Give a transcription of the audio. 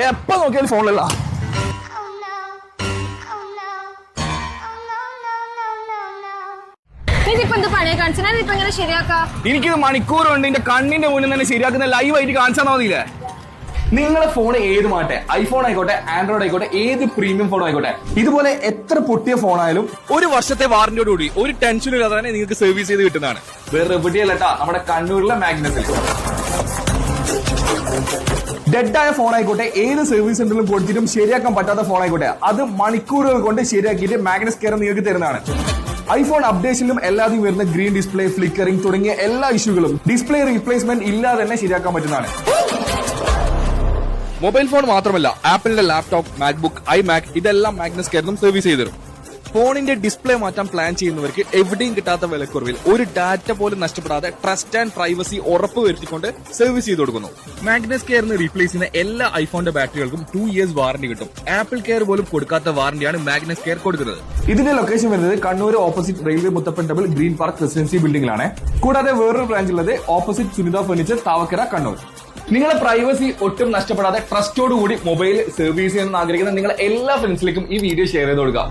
എപ്പോ നോക്കിയാലും ഫോണിലല്ല. എനിക്കിത് മണിക്കൂർ കൊണ്ട് എന്റെ കണ്ണിന്റെ മുന്നിൽ തന്നെ ശരിയാക്കുന്ന ലൈവായിട്ട് കാണിച്ചാൽ മതിയില്ലേ? നിങ്ങളെ ഫോൺ ഏത് മാട്ടെ, ഐഫോൺ ആയിക്കോട്ടെ, ആൻഡ്രോയിഡ് ആയിക്കോട്ടെ, ഏത് പ്രീമിയം ഫോൺ ആയിക്കോട്ടെ, ഇതുപോലെ എത്ര പൊട്ടിയ ഫോണായാലും 1 വർഷത്തെ വാറന്റിയോടുകൂടി ഒരു ടെൻഷനും ഇല്ലാതെ തന്നെ നിങ്ങൾക്ക് സർവീസ് ചെയ്ത് കിട്ടുന്നതാണ്. വേറെ എവിടെയല്ലട്ടാ, നമ്മുടെ കണ്ണൂരിലെ മാഗ്നസിൽ. ഡെഡായ ഫോൺ ആയിക്കോട്ടെ, ഏത് സർവീസ് സെന്ററിലും കൊടുത്തിട്ടും ശരിയാക്കാൻ പറ്റാത്ത ഫോൺ ആയിക്കോട്ടെ, അത് മണിക്കൂറുകൾ കൊണ്ട് ശരിയാക്കിയിട്ട് മാഗ്നസ് കെയർ നിങ്ങൾക്ക് തരുന്നതാണ്. ഐഫോൺ അപ്ഡേഷനിലും എല്ലാതും വരുന്ന ഗ്രീൻ ഡിസ്പ്ലേ, ഫ്ലിക്കറിംഗ് തുടങ്ങിയ എല്ലാ ഇഷ്യൂകളും ഡിസ്പ്ലേ റീപ്ലേസ്മെന്റ് ഇല്ലാതെ തന്നെ ശരിയാക്കാൻ പറ്റുന്നതാണ്. മൊബൈൽ ഫോൺ മാത്രമല്ല, ആപ്പിളിന്റെ ലാപ്ടോപ്പ്, മാക്ബുക്ക്, ഐമാക് ഇതെല്ലാം മാഗ്നസ് കെയറിനും സർവീസ് ചെയ്തു തരും. ഫോണിന്റെ ഡിസ്പ്ലേ മാറ്റാൻ പ്ലാൻ ചെയ്യുന്നവർക്ക് എവിടെയും കിട്ടാത്ത വിലക്കുറവിൽ ഒരു ഡാറ്റ പോലും നഷ്ടപ്പെടാതെ ട്രസ്റ്റ് ആൻഡ് പ്രൈവസി ഉറപ്പ് വരുത്തിക്കൊണ്ട് സർവീസ് ചെയ്ത് കൊടുക്കുന്നു. മാഗ്നസ് കെയറിന് റീപ്ലേസ് ചെയ്യുന്ന എല്ലാ ഐഫോണിന്റെ ബാറ്ററികൾക്കും 2 years വാറന്റി കിട്ടും. ആപ്പിൾ കെയർ പോലും കൊടുക്കാത്ത വാറന്റിയാണ് മാഗ്നസ് കെയർ കൊടുക്കുന്നത്. ഇതിന്റെ ലൊക്കേഷൻ വരുന്നത് Kannur opposite railway Muthappan temple green park residency ബിൽഡിംഗിലാണ്. കൂടാതെ വേറൊരു ബ്രാഞ്ച് ഉള്ളത് ഓപ്പോസിറ്റ് സുനിത ഫർണിച്ചർ, താവക്കര, കണ്ണൂർ. നിങ്ങളെ പ്രൈവസി ഒട്ടും നഷ്ടപ്പെടാതെ ട്രസ്റ്റോടുകൂടി മൊബൈൽ സർവീസ് ചെയ്യാൻ ആഗ്രഹിക്കുന്ന നിങ്ങളെ എല്ലാ ഫ്രണ്ട്സിലേക്കും ഈ വീഡിയോ ഷെയർ ചെയ്ത് കൊടുക്കുക.